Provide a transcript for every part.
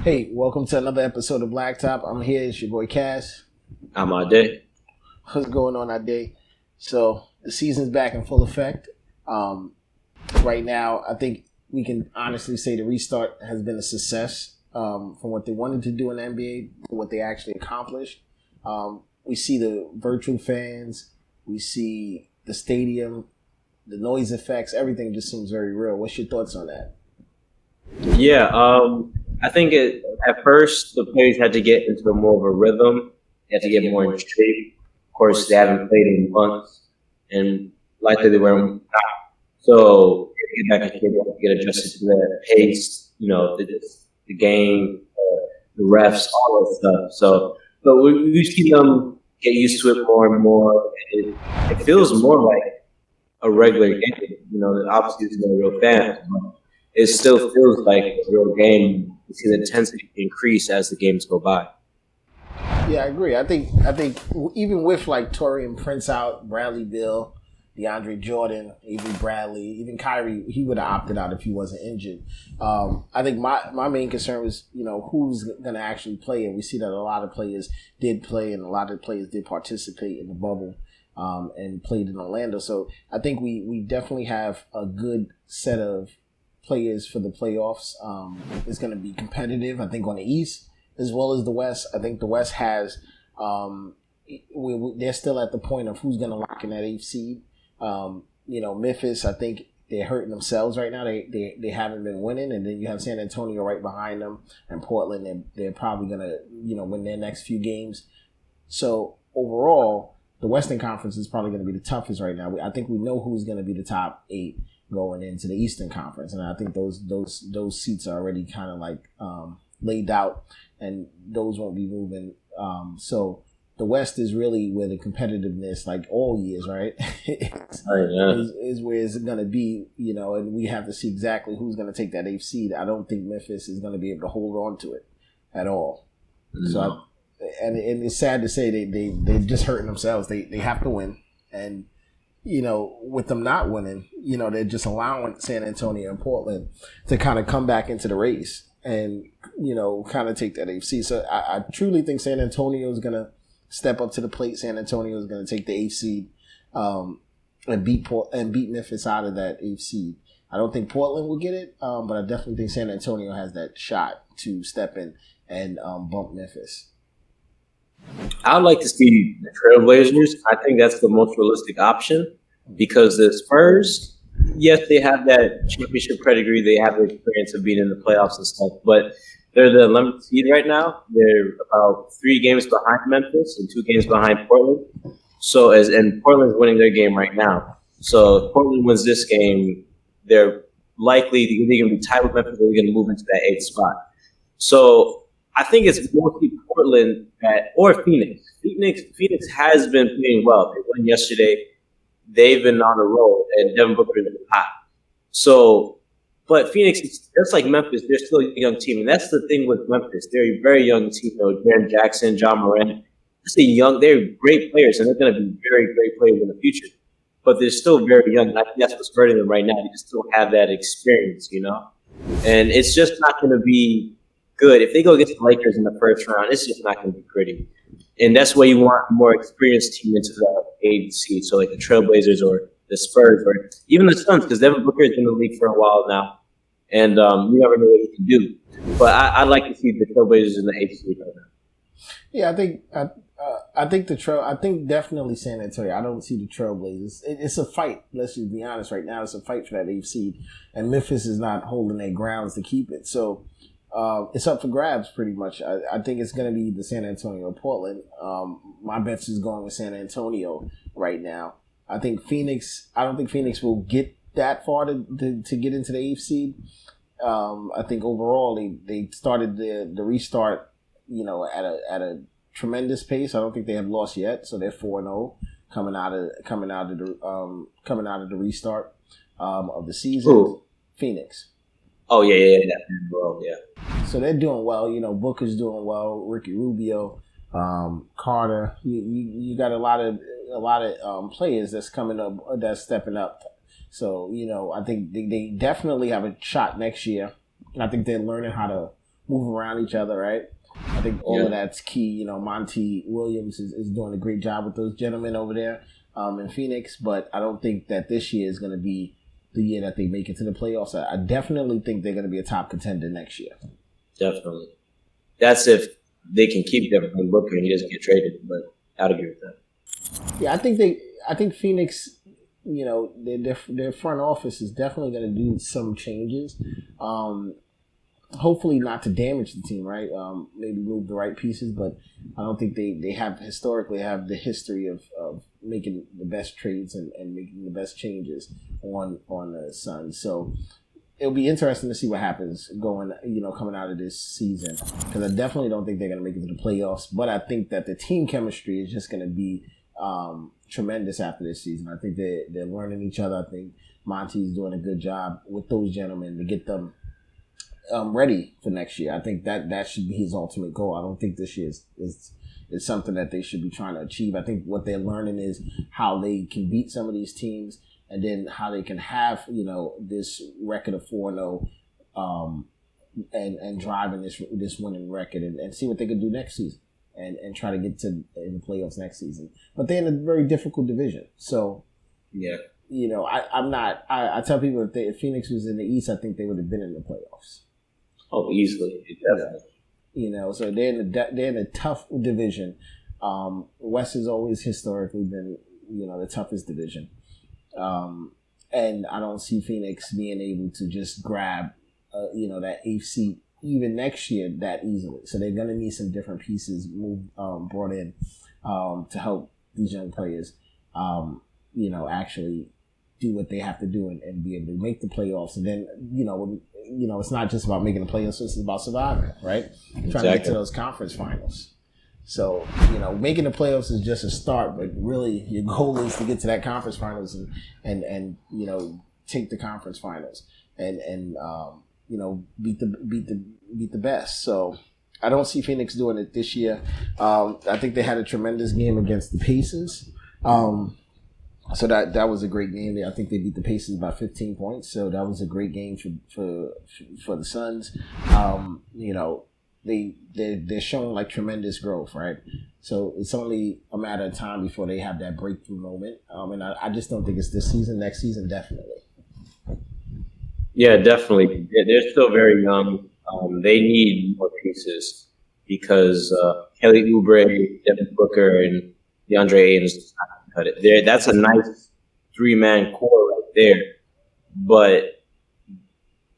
Hey, welcome to another episode of Blacktop. I'm here. It's your boy Cass. I'm all day. What's going on that day? So the season's back in full effect. Um, right now, I think we can honestly say the restart has been a success from what they wanted to do in the NBA to what they actually accomplished. We see the virtual fans, we see the stadium, the noise effects, everything just seems very real. What's your thoughts on that? Yeah, I think at first the players had to get into more of a rhythm. They had to get more in shape. Of course, they haven't played in months, and likely they weren't. So they get back and get adjusted to the pace, the game, the refs, all that stuff. So, but we see them get used to it more and more. It feels more like a regular game. Obviously, it's no real fans, but it still feels like a real game. You see the intensity increase as the games go by. Yeah, I agree. I think even with like Torian Prince out, Bradley Beal, DeAndre Jordan, Avery Bradley, even Kyrie, he would have opted out if he wasn't injured. I think my main concern was who's going to actually play, and we see that a lot of players did play, and a lot of players did participate in the bubble and played in Orlando. So I think we definitely have a good set of players for the playoffs. It's going to be competitive, I think, on the East as well as the West. I think the West has they're still at the point of who's going to lock in that eighth seed. Memphis, I think they're hurting themselves right now. They haven't been winning, and then you have San Antonio right behind them, and Portland. They're probably going to win their next few games. So overall, the Western Conference is probably going to be the toughest right now. I think we know who's going to be the top 8 going into the Eastern Conference, and I think those seats are already kind of like laid out, and those won't be moving. So the West is really where the competitiveness, like all years, right, is where it's going to be, and we have to see exactly who's going to take that 8th seed. I don't think Memphis is going to be able to hold on to it at all. Mm-hmm. So, and it's sad to say they're just hurting themselves. They have to win, and with them not winning, they're just allowing San Antonio and Portland to kind of come back into the race and, kind of take that AFC. So I truly think San Antonio is going to step up to the plate. San Antonio is going to take the eighth seed and beat Memphis out of that eighth seed. I don't think Portland will get it, but I definitely think San Antonio has that shot to step in and bump Memphis. I'd like to see the Trailblazers. I think that's the most realistic option because the Spurs, yes, they have that championship pedigree. They have the experience of being in the playoffs and stuff, but they're the 11th seed right now. They're about 3 games behind Memphis and 2 games behind Portland. So and Portland's winning their game right now. So if Portland wins this game, they're likely they're going to be tied with Memphis. They're going to move into that 8th spot. So I think it's mostly Portland or Phoenix. Phoenix has been playing well. They won yesterday. They've been on a roll, and Devin Booker has been hot. So, but Phoenix, just like Memphis, they're still a young team, and that's the thing with Memphis. They're a very young team. Jaren Jackson, John Morant. They're great players, and they're going to be very great players in the future. But they're still very young. And I think that's what's hurting them right now. They just don't have that experience, and it's just not going to be good. If they go against the Lakers in the first round, it's just not going to be pretty. And that's why you want a more experienced team into the 8th seed. So like the Trailblazers or the Spurs or even the Suns, because Devin Booker has been in the league for a while now. And you never know what he can do. But I'd like to see the Trailblazers in the 8th seed right now. Yeah, I think definitely San Antonio. I don't see the Trailblazers. It's a fight. Let's just be honest. Right now, it's a fight for that 8th seed, and Memphis is not holding their grounds to keep it. So it's up for grabs pretty much. I think it's going to be the San Antonio or Portland. My bets is going with San Antonio right now. I don't think Phoenix will get that far to get into the 8th seed. I think overall they started the restart, at a tremendous pace. I don't think they have lost yet, so they're 4-0 coming out of the restart of the season. Ooh. Phoenix. Oh yeah, well, yeah. So they're doing well. Booker's doing well. Ricky Rubio, Carter. You got a lot of players that's coming up, that's stepping up. So I think they definitely have a shot next year. And I think they're learning how to move around each other, right? I think all of that's key. You know, Monty Williams is doing a great job with those gentlemen over there in Phoenix, but I don't think that this year is going to be the year that they make it to the playoffs. I definitely think they're going to be a top contender next year. Definitely. That's if they can keep Devin Booker and he doesn't get traded, but I'd agree with that. Yeah, I think Phoenix, you know, their front office is definitely going to do some changes. Hopefully not to damage the team, right? Maybe move the right pieces, but I don't think they have historically have the history of making the best trades and making the best changes on the Suns. So it'll be interesting to see what happens coming out of this season, because I definitely don't think they're going to make it to the playoffs, but I think that the team chemistry is just going to be tremendous after this season. I think they're learning each other. I think Monty's doing a good job with those gentlemen to get them ready for next year. I think that should be his ultimate goal. I don't think this year is something that they should be trying to achieve. I think what they're learning is how they can beat some of these teams, and then how they can have, you know, this record of 4-0 and driving this winning record and see what they can do next season and try to get to in the playoffs next season. But they're in a very difficult division. So, yeah, you know, I tell people if Phoenix was in the East, I think they would have been in the playoffs. Oh, easily, definitely. You know, so they're in a tough division. West has always historically been, you know, the toughest division, and I don't see Phoenix being able to just grab, that 8th seed even next year that easily. So they're gonna need some different pieces brought in to help these young players, actually do what they have to do and be able to make the playoffs. And then, it's not just about making the playoffs, it's about surviving, right? Exactly. Trying to get to those conference finals. So, making the playoffs is just a start, but really your goal is to get to that conference finals and take the conference finals and beat the best. So I don't see Phoenix doing it this year. I think they had a tremendous game against the Pacers. So that was a great game. I think they beat the Pacers by 15 points. So that was a great game for the Suns. They're showing like tremendous growth, right? So it's only a matter of time before they have that breakthrough moment. And I just don't think it's this season. Next season, definitely. Yeah, definitely. They're still very young. They need more pieces because Kelly Oubre, Devin Booker, and DeAndre Ayton's cut it. That's a nice 3-man core right there. But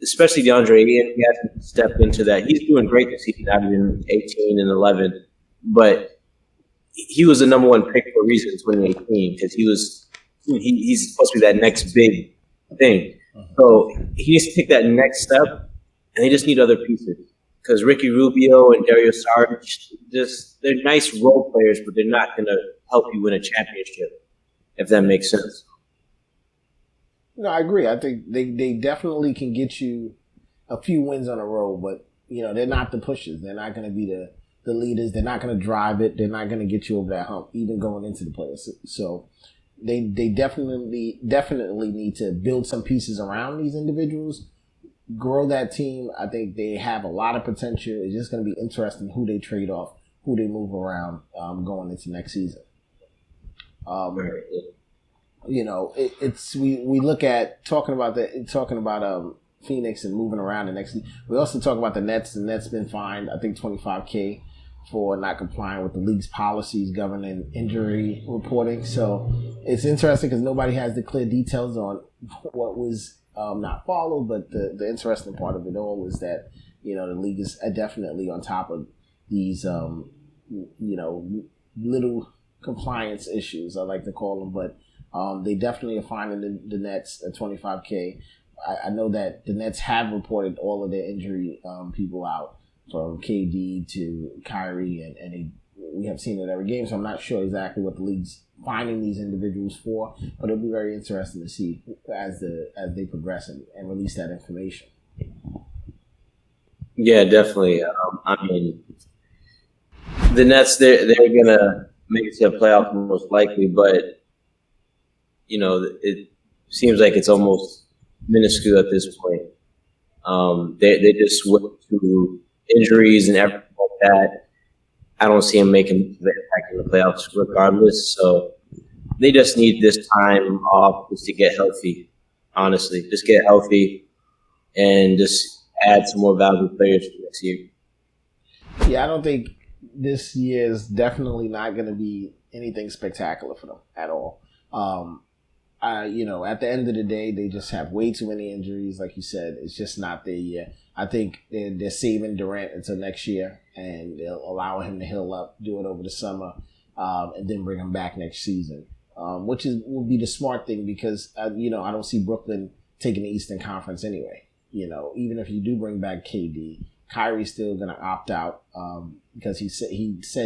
especially DeAndre Ayton, he hasn't stepped into that. He's doing great this season, averaging 18 and 11. But he was the number one pick for a reason in 2018 because he's supposed to be that next big thing. So he needs to take that next step, and they just need other pieces. Because Ricky Rubio and Dario Saric, they're nice role players, but they're not going to help you win a championship, if that makes sense. No, I agree. I think they definitely can get you a few wins on a roll, but they're not the pushers. They're not going to be the leaders. They're not going to drive it. They're not going to get you over that hump, even going into the playoffs. So they definitely need to build some pieces around these individuals, grow that team. I think they have a lot of potential. It's just going to be interesting who they trade off, who they move around going into next season. We look at talking about Phoenix and moving around the next. We also talk about the Nets. The Nets been fined, I think, $25,000 for not complying with the league's policies governing injury reporting. So it's interesting because nobody has the clear details on what was not followed. But the interesting part of it all is that the league is definitely on top of these little compliance issues, I like to call them, but they definitely are finding the Nets at $25,000. I know that the Nets have reported all of their injury people out, from KD to Kyrie, and we have seen it every game, so I'm not sure exactly what the league's finding these individuals for, but it'll be very interesting to see as they progress and release that information. Yeah, definitely. The Nets, they're going to make it to the playoffs most likely, but it seems like it's almost minuscule at this point. They just went to injuries and everything like that, I don't see him making the impact in the playoffs regardless. So they just need this time off just to get healthy. Honestly, just get healthy and just add some more valuable players for next year. Yeah, I don't think this year is definitely not going to be anything spectacular for them at all. At the end of the day, they just have way too many injuries. Like you said, it's just not their year. I think they're saving Durant until next year, and they'll allow him to heal up, do it over the summer, and then bring him back next season, which would be the smart thing because, I don't see Brooklyn taking the Eastern Conference anyway. Even if you do bring back KD, Kyrie's still going to opt out because he said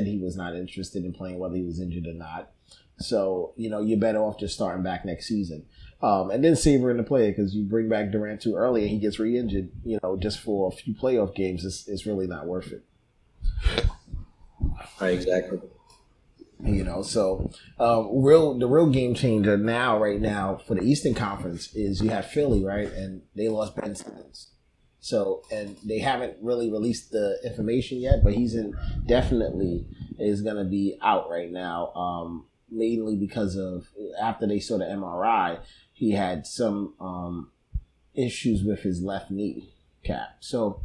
he was not interested in playing whether he was injured or not. So, you're better off just starting back next season. And then savoring the player because you bring back Durant too early and he gets re-injured, just for a few playoff games, it's really not worth it. Right, exactly. So the real game changer right now for the Eastern Conference is you have Philly, right? And they lost Ben Simmons. So, and they haven't really released the information yet, but definitely is going to be out right now. Mainly because of after they saw the MRI, he had some issues with his left knee cap. So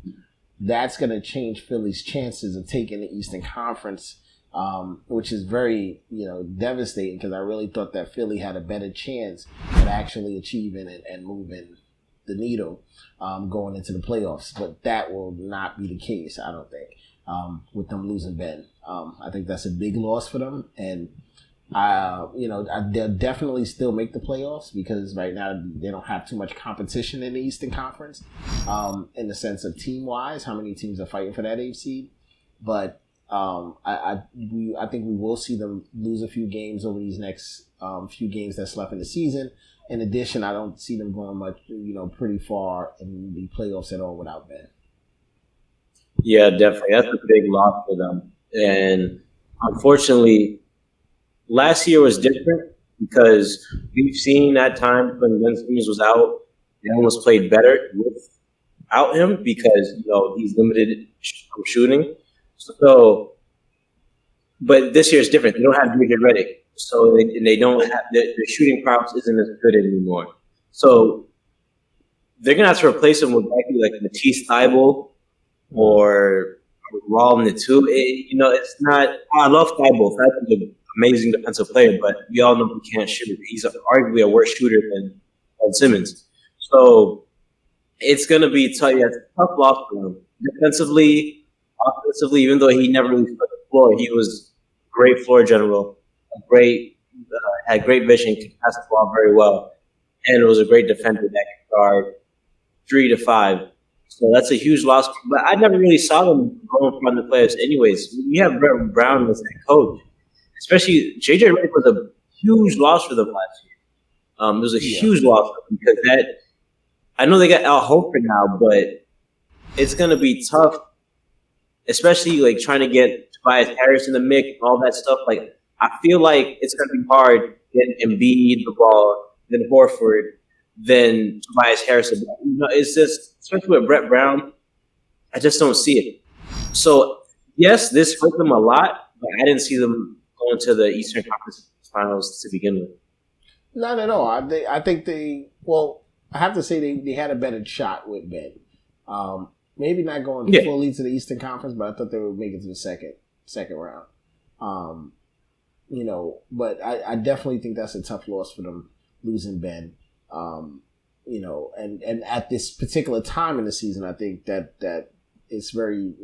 that's going to change Philly's chances of taking the Eastern Conference, which is very, devastating because I really thought that Philly had a better chance at actually achieving it and moving the needle going into the playoffs. But that will not be the case, I don't think, with them losing Ben. I think that's a big loss for them. And they'll definitely still make the playoffs because right now they don't have too much competition in the Eastern Conference, in the sense of team-wise, how many teams are fighting for that 8th seed. But I think we will see them lose a few games over these next few games that's left in the season. In addition, I don't see them going much, pretty far in the playoffs at all without Ben. Yeah, definitely. That's a big loss for them. And unfortunately, last year was different because we've seen that time when Ben Simmons was out, they almost played better without him because, he's limited from shooting. So, but this year is different. They don't have David Redick. So they don't have their shooting prowess isn't as good anymore. So they're gonna have to replace him with likely like Matisse Thybulle or Raul Neto. It's not. I love Thybulle. Thybulle's an amazing defensive player, but we all know he can't shoot. He's arguably a worse shooter than Simmons. So it's gonna be tough. Yeah, it's a tough loss for him. Defensively, offensively, even though he never really played the floor, he was a great floor general. Had great vision, could pass the ball very well, and it was a great defender that could guard 3 to 5. So that's a huge loss. But I never really saw them going from the playoffs anyways. We have Brett Brown as head coach. Especially J.J. Redick was a huge loss for them last year. It was a huge loss for them because I know they got Al Horford now, but it's going to be tough, especially like trying to get Tobias Harris in the mix and all that stuff. Like, I feel like it's going to be hard getting Embiid the ball, then Horford, then Tobias Harris. It's just, especially with Brett Brown, I just don't see it. So, yes, this hurt them a lot, but I didn't see them going to the Eastern Conference Finals to begin with. Not at all. I think I have to say they had a better shot with Ben. Maybe not going fully to the Eastern Conference, but I thought they would make it to the second round. But I definitely think that's a tough loss for them, losing Ben. And at this particular time in the season, I think that it's very,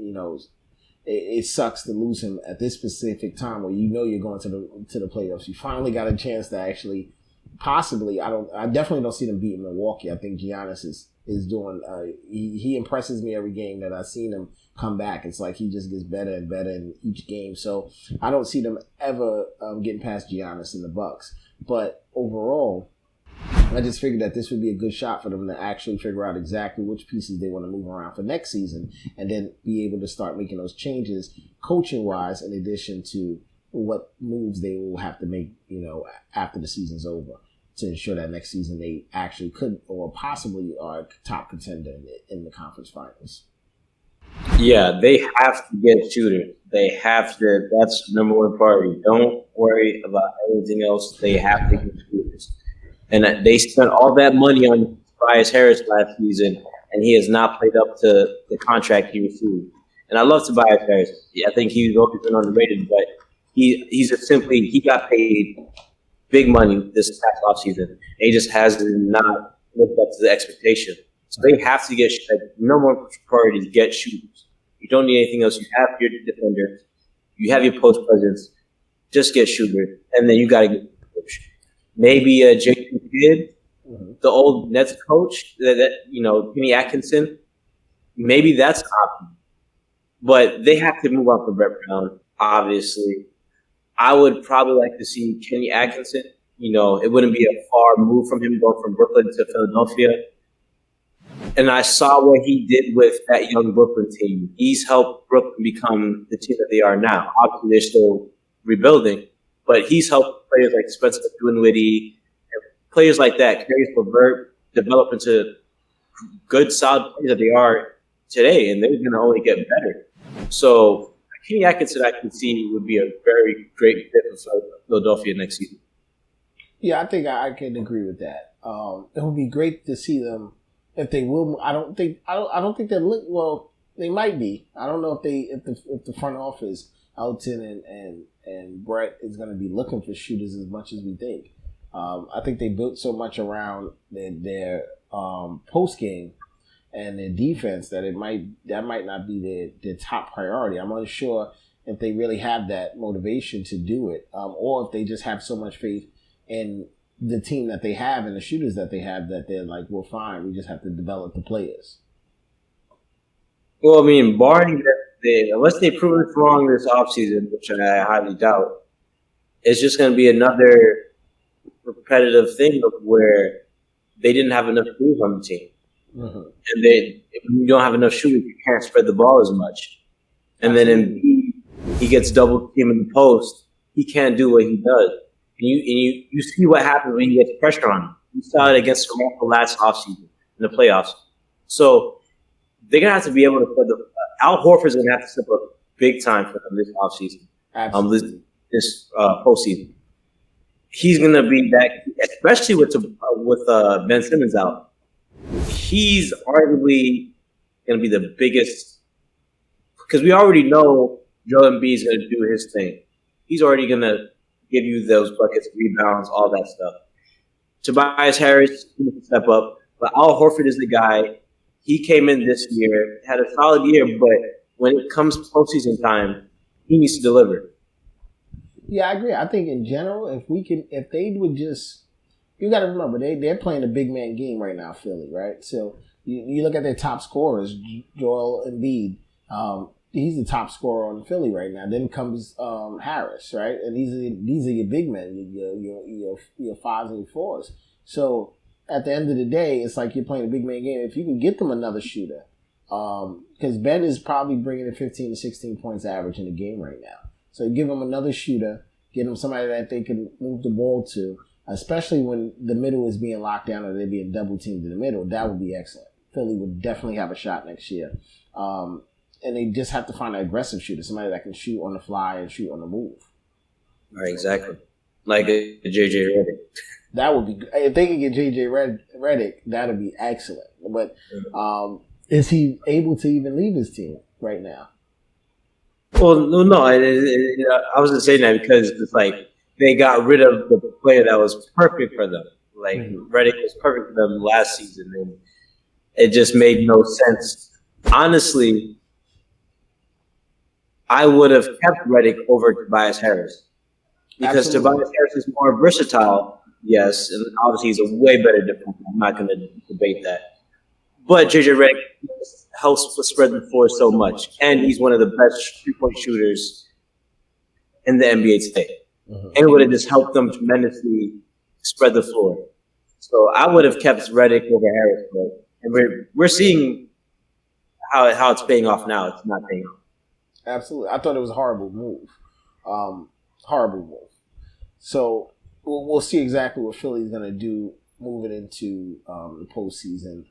it sucks to lose him at this specific time where you're going to the playoffs. You finally got a chance to actually possibly. I definitely don't see them beating Milwaukee. I think Giannis is doing. He impresses me every game that I've seen him come back. It's like he just gets better and better in each game. So I don't see them ever getting past Giannis in the Bucks. But overall, I just figured that this would be a good shot for them to actually figure out exactly which pieces they want to move around for next season and then be able to start making those changes coaching-wise in addition to what moves they will have to make, after the season's over to ensure that next season they actually could or possibly are a top contender in the conference finals. Yeah, they have to get shooters. They have to. That's the number one priority. Don't worry about anything else. They have to get shooters. And they spent all that money on Tobias Harris last season, and he has not played up to the contract he received. And I love Tobias Harris. Yeah, I think he's always been underrated, but he's just simply he got paid big money this past offseason, and he just has not lived up to the expectation. So they have to get number one priority is get shooters. You don't need anything else. You have your defenders, you have your post presence. Just get shooters, and then you got to get coach. Maybe Jason Kidd, the old Nets coach, Kenny Atkinson. Maybe that's an option, but they have to move on from Brett Brown. Obviously, I would probably like to see Kenny Atkinson. It wouldn't be a far move from him going from Brooklyn to Philadelphia. And I saw what he did with that young Brooklyn team. He's helped Brooklyn become the team that they are now. Obviously, they're still rebuilding, but he's helped players like Spencer Dinwiddie, players like that, Caris LeVert, develop into good, solid players that they are today, and they're going to only get better. So Kenny Atkinson, I can see, would be a very great fit for Philadelphia next season. Yeah, I think I can agree with that. It would be great to see them if they will. I don't think they're well. They might be. I don't know if the front office, Elton and Brett, is going to be looking for shooters as much as we think. I think they built so much around their post game and their defense that might not be their top priority. I'm unsure if they really have that motivation to do it, or if they just have so much faith in the team that they have and the shooters that they have that they're like, we're fine. We just have to develop the players. Well, I mean, barring that, unless they prove us wrong this offseason, which I highly doubt, it's just going to be another repetitive thing of where they didn't have enough shooters on the team. Mm-hmm. And if you don't have enough shooters, you can't spread the ball as much. And then he gets double teamed in the post. He can't do what he does. And you see what happens when he gets pressure on him. You saw it against Sacramento last offseason in the playoffs. So they're going to have to be able to put Al Horford's going to have to step up big time for them this offseason. This postseason. He's going to be that, especially with Ben Simmons out. He's arguably going to be the biggest, because we already know Joel Embiid is going to do his thing. He's already going to give you those buckets, rebounds, all that stuff. Tobias Harris needs to step up, but Al Horford is the guy. He came in this year, had a solid year, but when it comes to postseason time, he needs to deliver. Yeah, I agree. I think in general, if they would just, you got to remember they're playing a big man game right now, Philly, right? So you look at their top scorers, Joel Embiid. He's the top scorer on Philly right now. Then comes Harris, right? And these are your big men, your fives and your fours. So at the end of the day, it's like you're playing a big man game. If you can get them another shooter, because Ben is probably bringing in 15 to 16 points average in the game right now. So give them another shooter, get them somebody that they can move the ball to, especially when the middle is being locked down or they're being double teamed in the middle. That would be excellent. Philly would definitely have a shot next year. And they just have to find an aggressive shooter, somebody that can shoot on the fly and shoot on the move. Right, exactly. Like a JJ Redick. That would be – if they could get JJ Redick, that would be excellent. But is he able to even leave his team right now? Well, no. I was going to say that because it's like they got rid of the player that was perfect for them. Like Redick was perfect for them last season, and it just made no sense. Honestly, I would have kept Redick over Tobias Harris because Tobias Harris is more versatile, yes, and obviously he's a way better defender. I'm not going to debate that. But JJ Redick helps spread the floor so much, and he's one of the best three-point shooters in the NBA today. Mm-hmm. And it would have just helped them tremendously spread the floor. So I would have kept Redick over Harris, and we're seeing how it's paying off now. It's not paying off. Absolutely. I thought it was a horrible move. Horrible move. So we'll see exactly what Philly's going to do moving into the postseason.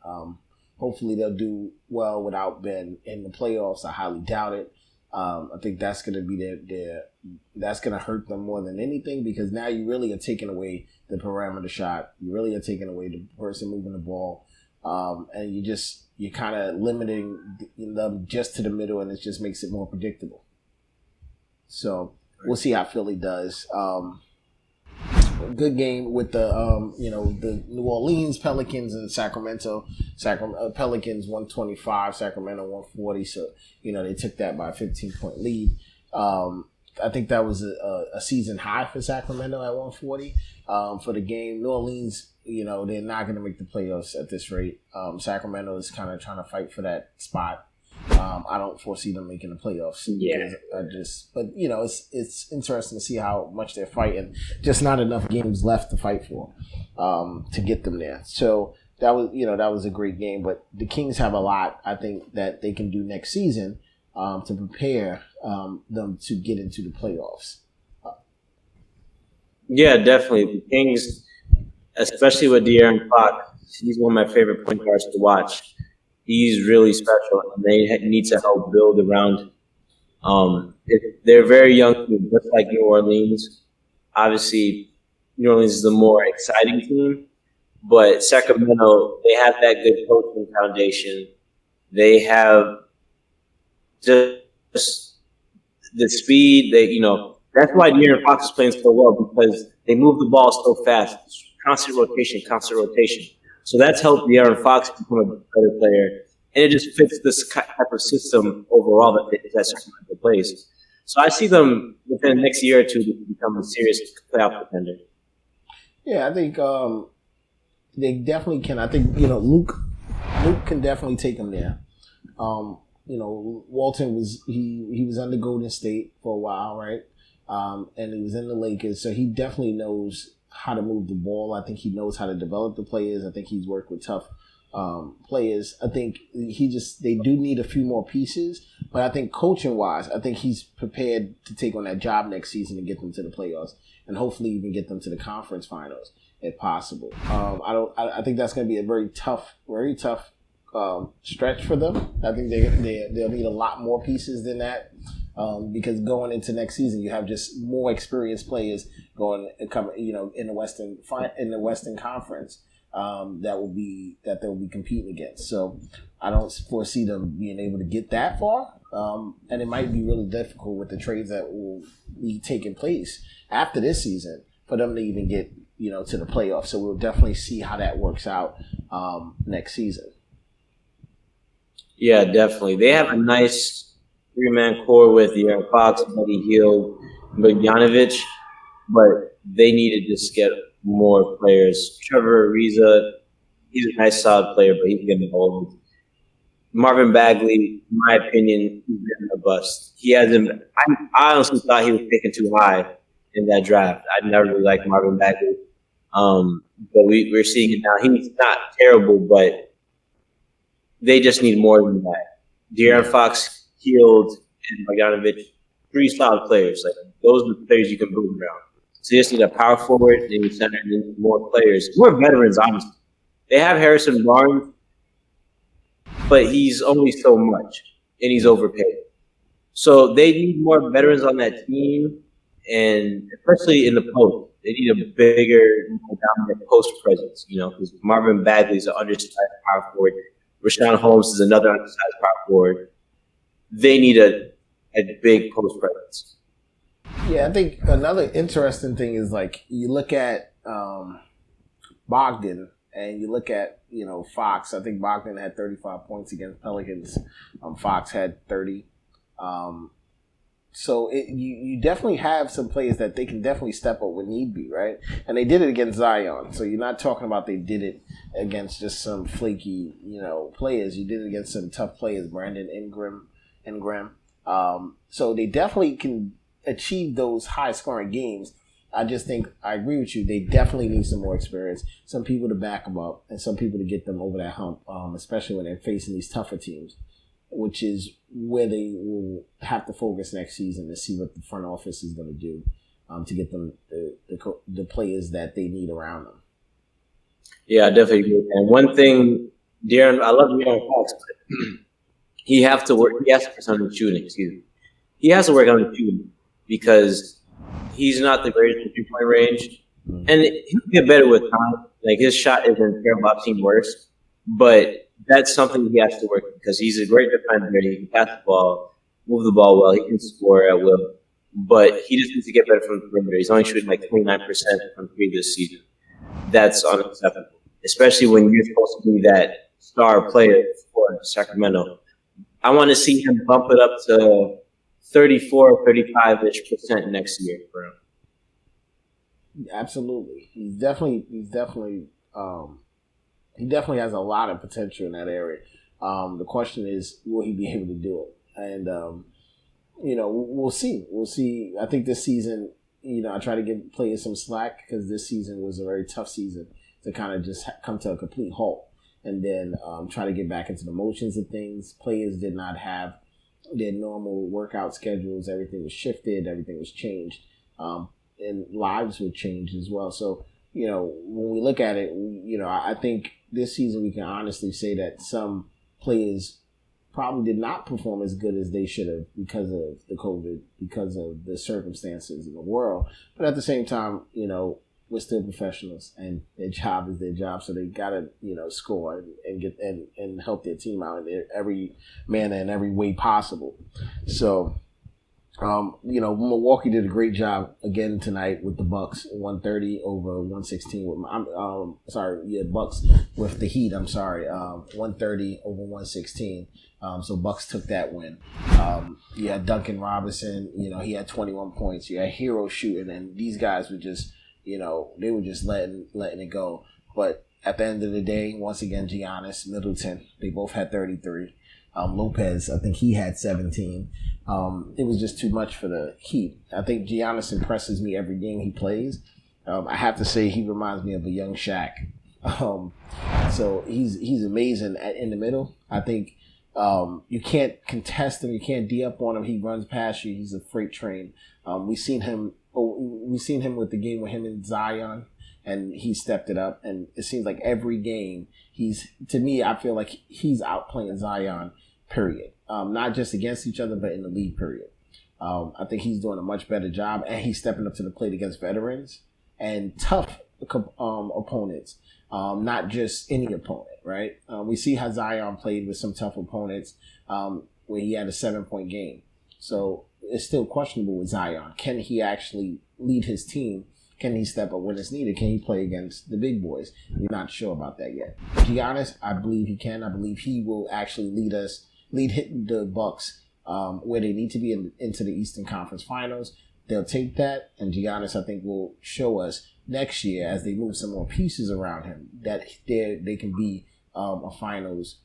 Hopefully they'll do well without Ben in the playoffs. I highly doubt it. I think that's going to be that's going to hurt them more than anything, because now you really are taking away the parameter shot. You really are taking away the person moving the ball. And you're kind of limiting them just to the middle, and it just makes it more predictable. So we'll see how Philly does. Good game with the New Orleans Pelicans and Sacramento. Pelicans 125, Sacramento 140. So they took that by a 15-point lead. I think that was a season high for Sacramento at 140 for the game. New Orleans, they're not going to make the playoffs at this rate. Sacramento is kind of trying to fight for that spot. I don't foresee them making the playoffs. Yeah. But it's interesting to see how much they're fighting. Just not enough games left to fight for, to get them there. So that was a great game. But the Kings have a lot, I think, that they can do next season to prepare them to get into the playoffs. Yeah, definitely. The Kings, especially with De'Aaron Fox, he's one of my favorite point guards to watch. He's really special, and they need to help build around. They're very young, just like New Orleans. Obviously, New Orleans is the more exciting team, but Sacramento, they have that good coaching foundation. They have just the speed. That's why De'Aaron Fox is playing so well, because they move the ball so fast. Constant rotation. So that's helped De'Aaron Fox become a better player. And it just fits this type of system overall that Sacramento plays. So I see them within the next year or two become a serious playoff contender. Yeah, I think they definitely can. I think, Luke can definitely take them there. Walton was under Golden State for a while, right? And he was in the Lakers, so he definitely knows how to move the ball. I think he knows how to develop the players. I think he's worked with tough players. I think they do need a few more pieces, but I think coaching wise, I think he's prepared to take on that job next season and get them to the playoffs, and hopefully even get them to the conference finals if possible. I think that's going to be a very tough stretch for them. I think they'll need a lot more pieces than that. Because going into next season, you have just more experienced players in the Western Conference that they'll be competing against. So I don't foresee them being able to get that far, and it might be really difficult with the trades that will be taking place after this season for them to even get to the playoffs. So we'll definitely see how that works out next season. Yeah, definitely. They have a nice three-man core with De'Aaron Fox, Buddy Hield, Bogdanovic, but they need to just get more players. Trevor Ariza, he's a nice, solid player, but he's getting old. Marvin Bagley, in my opinion, he's been a bust. He hasn't. I honestly thought he was taken too high in that draft. I never really liked Marvin Bagley, but we're seeing it now. He's not terrible, but they just need more than that. De'Aaron Fox, Hield, and Bogdanovic, three solid players. Like, those are the players you can build around. So you just need a power forward, and you center, and more players, more veterans. Honestly, they have Harrison Barnes, but he's only so much, and he's overpaid. So they need more veterans on that team, and especially in the post, they need a bigger, more dominant post presence. Because Marvin Bagley is an undersized power forward. Rashawn Holmes is another undersized power forward. They need a big post presence. Yeah, I think another interesting thing is, like, you look at Bogdan and you look at Fox. I think Bogdan had 35 points against Pelicans. Fox had 30. So you definitely have some players that they can definitely step up when need be, right? And they did it against Zion. So you're not talking about they did it against just some flaky players. You did it against some tough players, Brandon Ingram. So they definitely can achieve those high scoring games. I just think I agree with you. They definitely need some more experience, some people to back them up, and some people to get them over that hump, especially when they're facing these tougher teams, which is where they will have to focus next season to see what the front office is going to do to get them the players that they need around them. Yeah, I definitely agree. And one thing De'Aaron, I love De'Aaron Fox, but he has to work. He has to work on his shooting. Excuse me. He has to work on his shooting because he's not the greatest in 3-point range, and he'll get better with time. Like his shot isn't terrible. I've seen worse, but that's something he has to work because he's a great defender. He can pass the ball, move the ball well. He can score at will, but he just needs to get better from the perimeter. He's only shooting like 29% from three this season. That's unacceptable, especially when you're supposed to be that star player for Sacramento. I want to see him bump it up to 34, 35-ish% next year for him. Absolutely. He definitely has a lot of potential in that area. The question is, will he be able to do it? And, we'll see. We'll see. I think this season, I try to give players some slack because this season was a very tough season to kind of just come to a complete halt and then try to get back into the motions of things. Players did not have their normal workout schedules. Everything was shifted. Everything was changed. And lives would change as well. So, when we look at it, I think this season we can honestly say that some players probably did not perform as good as they should have because of the COVID, because of the circumstances in the world. But at the same time, we're still professionals and their job is their job. So they got to, score and get and help their team out in every manner and every way possible. So, Milwaukee did a great job again tonight with the Bucks, 130 over 116. Bucks with the Heat. 130 over 116. So Bucks took that win. You had Duncan Robinson. He had 21 points. You had Hero shooting, and these guys were just, they were just letting it go. But at the end of the day, once again, Giannis, Middleton, they both had 33. Lopez, I think he had 17. It was just too much for the Heat. I think Giannis impresses me every game he plays. I have to say he reminds me of a young Shaq. So he's amazing in the middle. I think you can't contest him. You can't D up on him. He runs past you. He's a freight train. We've seen him with the game with him and Zion, and he stepped it up. And it seems like every game I feel like he's outplaying Zion, period. Not just against each other, but in the league, period. I think he's doing a much better job, and he's stepping up to the plate against veterans and tough opponents, not just any opponent, right? We see how Zion played with some tough opponents where he had a 7-point game. So it's still questionable with Zion. Can he actually lead his team? Can he step up when it's needed? Can he play against the big boys? We're not sure about that yet. Giannis, I believe he can. I believe he will actually lead the Bucks where they need to be into the Eastern Conference Finals. They'll take that, and Giannis, I think, will show us next year as they move some more pieces around him that they can be a Finals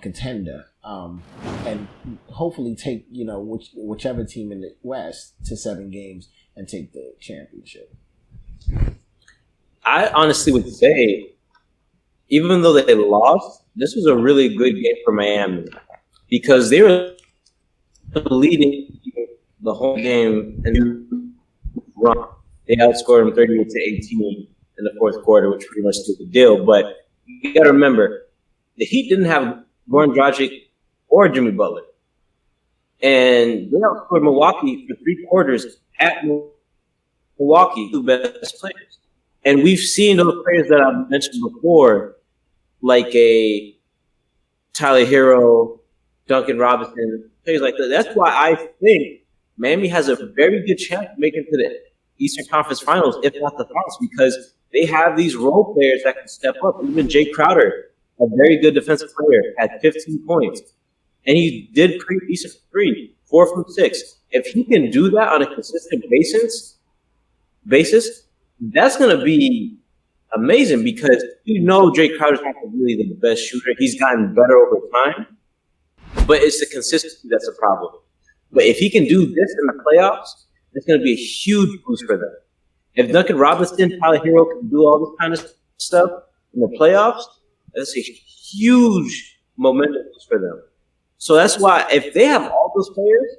contender and hopefully take whichever team in the West to 7 games and take the championship. I honestly would say, even though they lost, this was a really good game for Miami because they were leading the whole game and run. They outscored them 38-18 in the fourth quarter, which pretty much did the deal. But you got to remember, the Heat didn't have Goran Dragic or Jimmy Butler. And they outscored Milwaukee for 3 quarters at Milwaukee, 2 best players. And we've seen those players that I've mentioned before, like a Tyler Hero, Duncan Robinson, players like that. That's why I think Miami has a very good chance of making it to the Eastern Conference Finals, if not the Finals, because they have these role players that can step up. Even Jay Crowder, a very good defensive player, had 15 points. And he did pretty decent for 3, 4 from 6. If he can do that on a consistent basis, that's going to be amazing because Jay Crowder's not really the best shooter. He's gotten better over time, but it's the consistency that's a problem. But if he can do this in the playoffs, it's going to be a huge boost for them. If Duncan Robinson, Tyler Hero can do all this kind of stuff in the playoffs, that's a huge momentum boost for them. So that's why if they have all those players,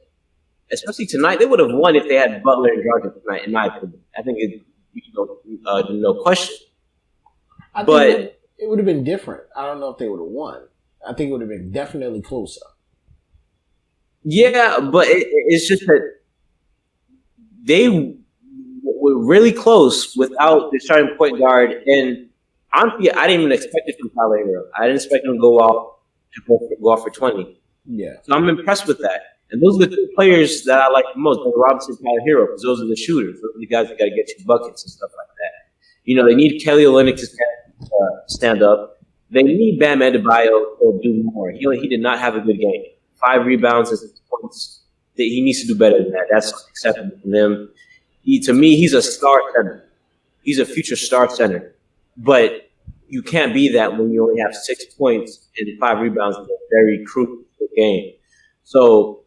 especially tonight, they would have won if they had Butler and Dragic tonight, in my opinion. I think no question. I It would have been different. I don't know if they would have won. I think it would have been definitely closer. Yeah, but it's just that they were really close without the starting point guard. And honestly, I didn't even expect it from Tyler Hero. I didn't expect him to go off for 20. Yeah. So I'm impressed with that. And those are the two players that I like the most, like Robinson and Tyler Hero, because those are the shooters. Those are the guys that got to get you buckets and stuff like that. They need Kelly Olynyk to stand up. They need Bam Adebayo to do more. He did not have a good game. 5 rebounds and 6 points. He needs to do better than that. That's acceptable from him. To me, he's a star center. He's a future star center. But you can't be that when you only have 6 points and 5 rebounds in a very crucial game. So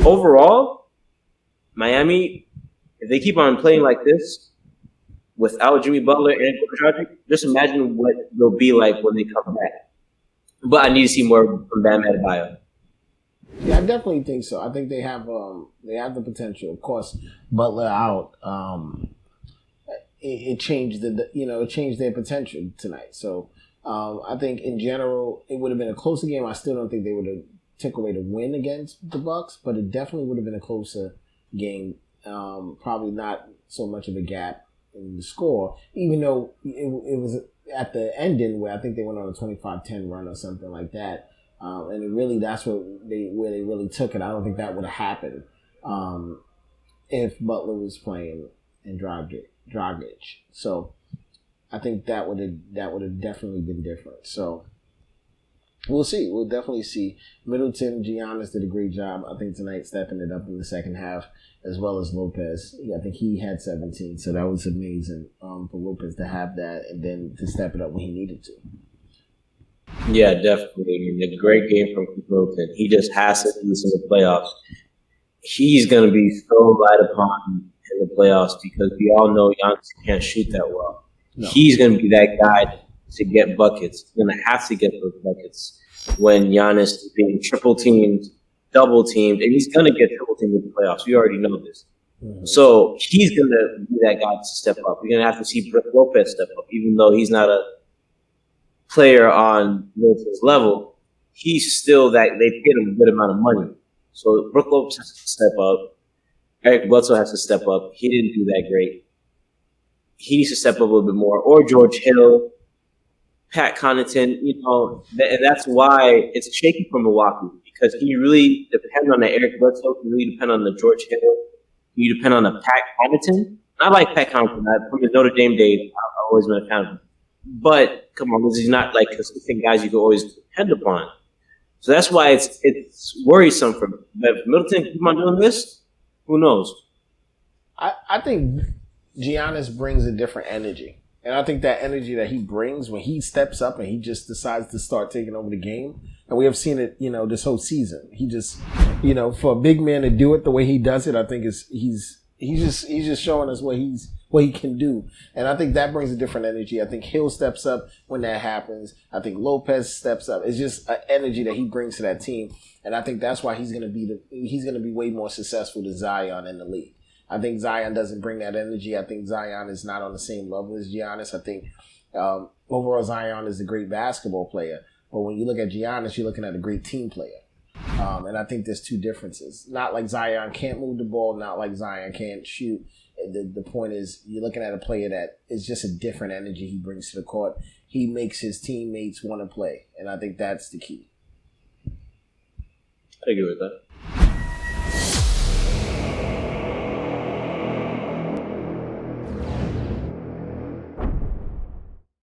overall, Miami, if they keep on playing like this without Jimmy Butler and Dragic, just imagine what they'll be like when they come back. But I need to see more from Bam Adebayo. Yeah, I definitely think so. I think they have the potential. Of course, Butler out, it changed it changed their potential tonight. So I think in general it would have been a closer game. I still don't think they would have took away the win against the Bucks, but it definitely would have been a closer game. Probably not so much of a gap in the score, even though it was at the ending where I think they went on a 25-10 run or something like that. And it really, that's where they really took it. I don't think that would have happened if Butler was playing and Dragic. So I think that would have definitely been different. So we'll see. We'll definitely see. Middleton, Giannis did a great job, I think, tonight, stepping it up in the second half, as well as Lopez. I think he had 17, so that was amazing for Lopez to have that and then to step it up when he needed to. Yeah, definitely. A great game from Middleton. He just has to do this in the playoffs. He's going to be so light upon in the playoffs because we all know Giannis can't shoot that well. No. He's going to be that guy to get buckets. He's going to have to get those buckets when Giannis is being triple teamed, double teamed, and he's going to get triple teamed in the playoffs. We already know this. Mm-hmm. So he's going to be that guy to step up. We're going to have to see Brook Lopez step up, even though he's not a player on Middleton's level. He's still that they paid him a good amount of money. So Brook Lopez has to step up. Eric Bledsoe has to step up. He didn't do that great. He needs to step up a little bit more. Or George Hill, Pat Connaughton, and that's why it's shaky for Milwaukee because he really depends on the Eric Bledsoe. He really depend on the George Hill. You depend on the Pat Connaughton. I like Pat Connaughton. From his Notre Dame days, I've always been a fan of him. But come on, these are not like consistent guys you can always depend upon. So that's why it's worrisome for me. But if Middleton keep on doing this, who knows? I think Giannis brings a different energy. And I think that energy that he brings when he steps up and he just decides to start taking over the game. And we have seen it, this whole season. He just, for a big man to do it the way he does it, I think he's just showing us what he can do. And I think that brings a different energy. I think Hill steps up when that happens. I think Lopez steps up. It's just an energy that he brings to that team. And I think that's why he's going to be way more successful than Zion in the league. I think Zion doesn't bring that energy. I think Zion is not on the same level as Giannis. I think overall Zion is a great basketball player. But when you look at Giannis, you're looking at a great team player. And I think there's two differences. Not like Zion can't move the ball, not like Zion can't shoot. The point is you're looking at a player that is just a different energy he brings to the court. He makes his teammates want to play. And I think that's the key. I agree with that.